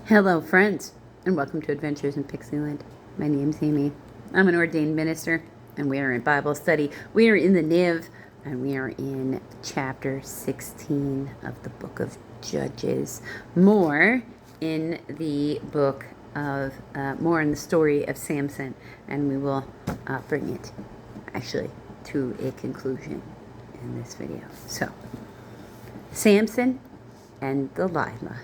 Hello, friends, and welcome to Adventures in Pixieland. My name's Amy. I'm an ordained minister, and we are in Bible study. We are in the NIV, and we are in chapter 16 of the book of Judges. More in the story of Samson, and we will bring it actually to a conclusion in this video. So, Samson and Delilah.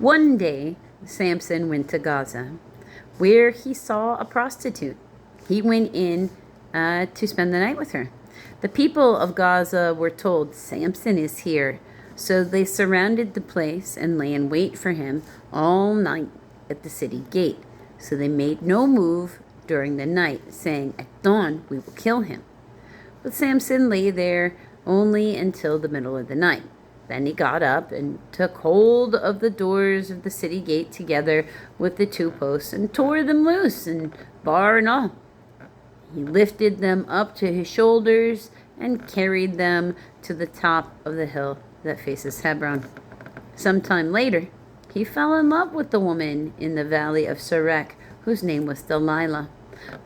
One day, Samson went to Gaza, where he saw a prostitute. He went in to spend the night with her. The people of Gaza were told, "Samson is here." So they surrounded the place and lay in wait for him all night at the city gate. So they made no move during the night, saying, "At dawn we will kill him." But Samson lay there only until the middle of the night. Then he got up and took hold of the doors of the city gate together with the two posts and tore them loose, and bar and all. He lifted them up to his shoulders and carried them to the top of the hill that faces Hebron. Sometime later, he fell in love with the woman in the valley of Sorek, whose name was Delilah.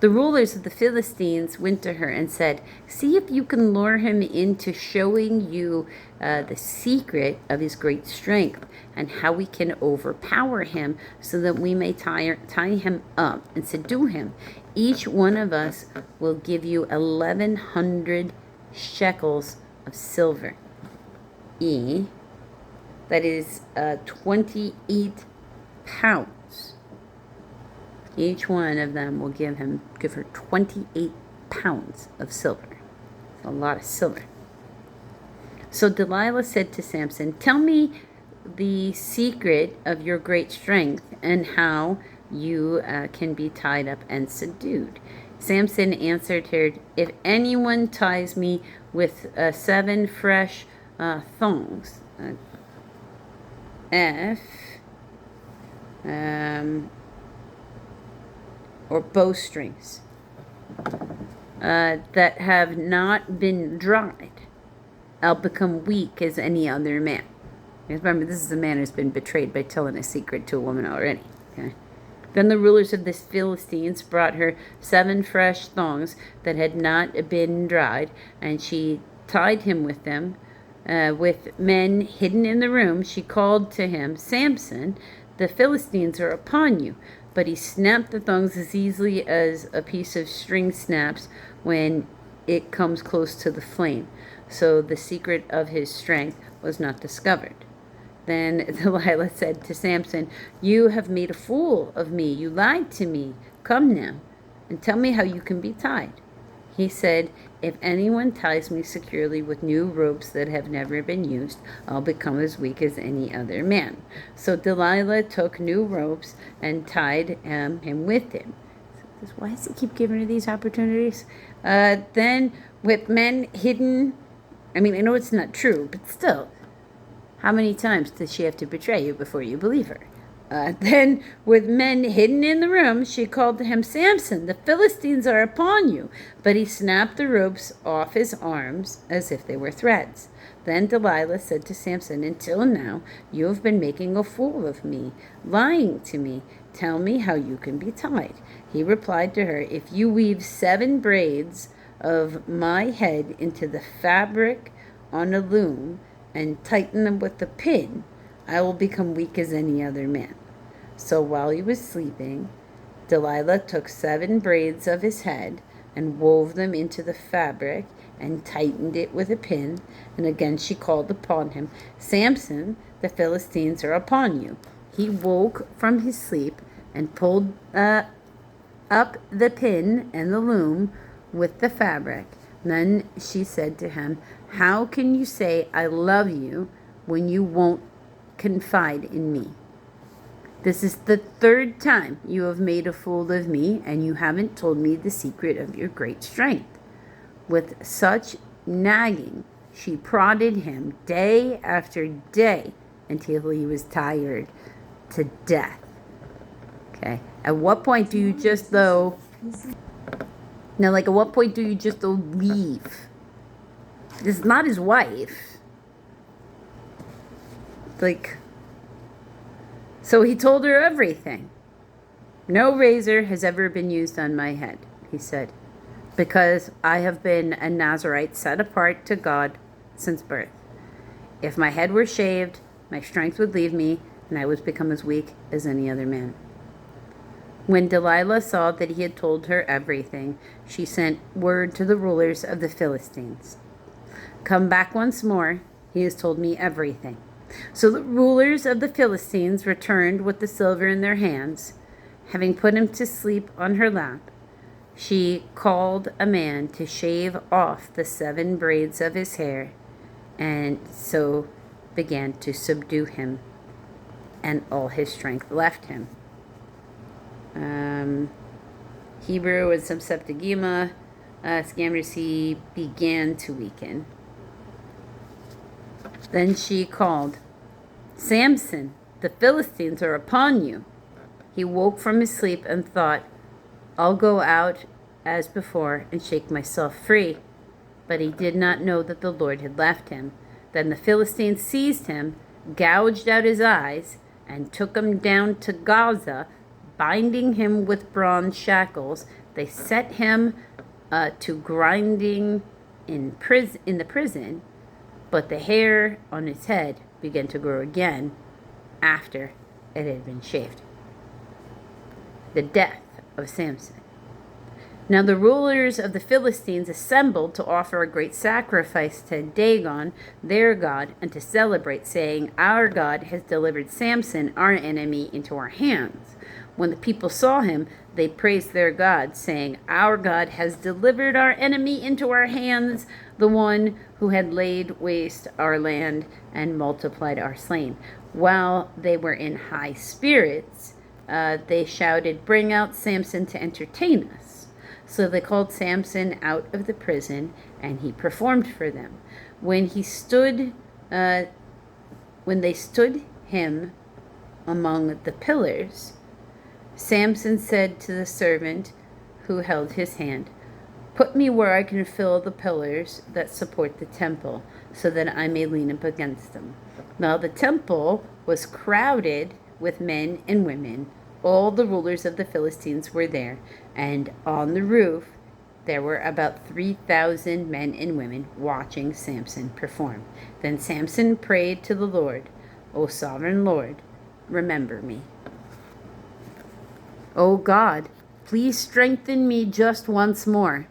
The rulers of the Philistines went to her and said, "See if you can lure him into showing you the secret of his great strength and how we can overpower him so that we may tie him up and subdue him. Each one of us will give you 1,100 shekels of silver." That is 28 pounds. Each one of them will give her 28 pounds of silver. That's a lot of silver. So Delilah said to Samson, "Tell me the secret of your great strength and how you can be tied up and subdued." Samson answered her, "If anyone ties me with 7 fresh thongs, or bowstrings, that have not been dried, I'll become weak as any other man." Because remember, this is a man who's been betrayed by telling a secret to a woman already. Okay. Then the rulers of the Philistines brought her 7 fresh thongs that had not been dried, and she tied him with them. With men hidden in the room, she called to him, "Samson, the Philistines are upon you." But he snapped the thongs as easily as a piece of string snaps when it comes close to the flame. So the secret of his strength was not discovered. Then Delilah said to Samson, "You have made a fool of me. You lied to me. Come now and tell me how you can be tied." He said, "If anyone ties me securely with new ropes that have never been used, I'll become as weak as any other man." So Delilah took new ropes and tied him with him. Why does he keep giving her these opportunities? Then with men hidden, I know it's not true, but still, how many times does she have to betray you before you believe her? Then, with men hidden in the room, she called to him, "Samson, the Philistines are upon you." But he snapped the ropes off his arms as if they were threads. Then Delilah said to Samson, "Until now, you have been making a fool of me, lying to me. Tell me how you can be tied." He replied to her, "If you weave 7 braids of my head into the fabric on a loom and tighten them with a pin, I will become weak as any other man." So while he was sleeping, Delilah took 7 braids of his head and wove them into the fabric and tightened it with a pin. And again she called upon him, "Samson, the Philistines are upon you." He woke from his sleep and pulled up the pin and the loom with the fabric. Then she said to him, "How can you say I love you when you won't confide in me? This is the 3rd time you have made a fool of me, and you haven't told me the secret of your great strength." With such nagging, she prodded him day after day until he was tired to death. Okay. At what point do you just leave? This is not his wife. So he told her everything. No razor has ever been used on my head, he said, because I have been a Nazarite set apart to God since birth. If my head were shaved, my strength would leave me, and I would become as weak as any other man. When Delilah saw that he had told her everything, she sent word to the rulers of the Philistines. Come back once more, he has told me everything. So the rulers of the Philistines returned with the silver in their hands. Having put him to sleep on her lap, she called a man to shave off the 7 braids of his hair, and so began to subdue him, and all his strength left him. Hebrew and some Septuagint, scammers, he began to weaken. Then she called, Samson, the Philistines are upon you. He woke from his sleep and thought, I'll go out as before and shake myself free. But he did not know that the Lord had left him. Then the Philistines seized him, gouged out his eyes, and took him down to Gaza, binding him with bronze shackles. They set him to grinding in the prison, but the hair on his head began to grow again after it had been shaved. The death of Samson. Now the rulers of the Philistines assembled to offer a great sacrifice to Dagon, their god, and to celebrate, saying, Our God has delivered Samson, our enemy, into our hands. When the people saw him, they praised their God, saying, Our God has delivered our enemy into our hands, the one who had laid waste our land and multiplied our slain. While they were in high spirits, they shouted, Bring out Samson to entertain us. So they called Samson out of the prison, and he performed for them. When they stood him among the pillars, Samson said to the servant who held his hand, Put me where I can feel the pillars that support the temple, so that I may lean up against them. Now the temple was crowded with men and women. All the rulers of the Philistines were there, and on the roof there were about 3,000 men and women watching Samson perform. Then Samson prayed to the Lord, O sovereign Lord, remember me. O God, please strengthen me just once more,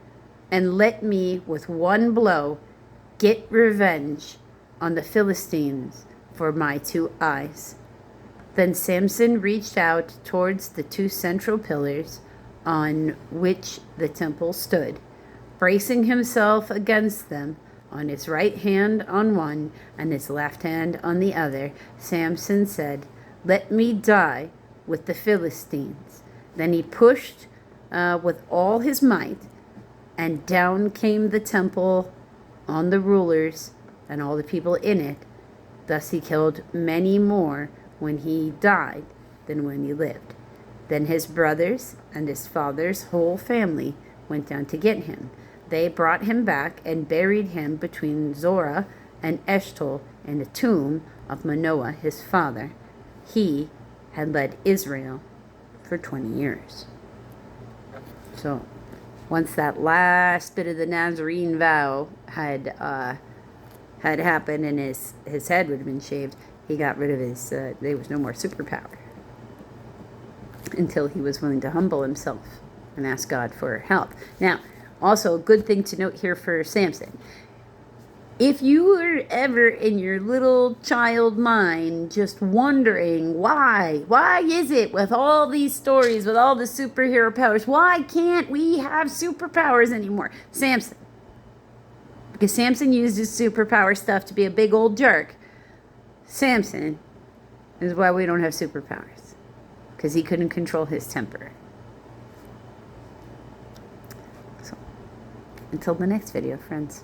and let me with one blow get revenge on the Philistines for my 2 eyes. Then Samson reached out towards the 2 central pillars on which the temple stood, bracing himself against them on his right hand on one and his left hand on the other. Samson said, Let me die with the Philistines. Then he pushed with all his might, and down came the temple on the rulers and all the people in it. Thus he killed many more when he died than when he lived. Then his brothers and his father's whole family went down to get him. They brought him back and buried him between Zorah and Eshtaol in the tomb of Manoah his father. He had led Israel for 20 years. So once that last bit of the Nazarene vow had happened and his head would have been shaved, he got rid of his, there was no more superpower until he was willing to humble himself and ask God for help. Now, also a good thing to note here for Samson. If you were ever in your little child mind just wondering why is it with all these stories, with all the superhero powers, why can't we have superpowers anymore? Samson. Because Samson used his superpower stuff to be a big old jerk. Samson is why we don't have superpowers, because he couldn't control his temper. So, until the next video, friends.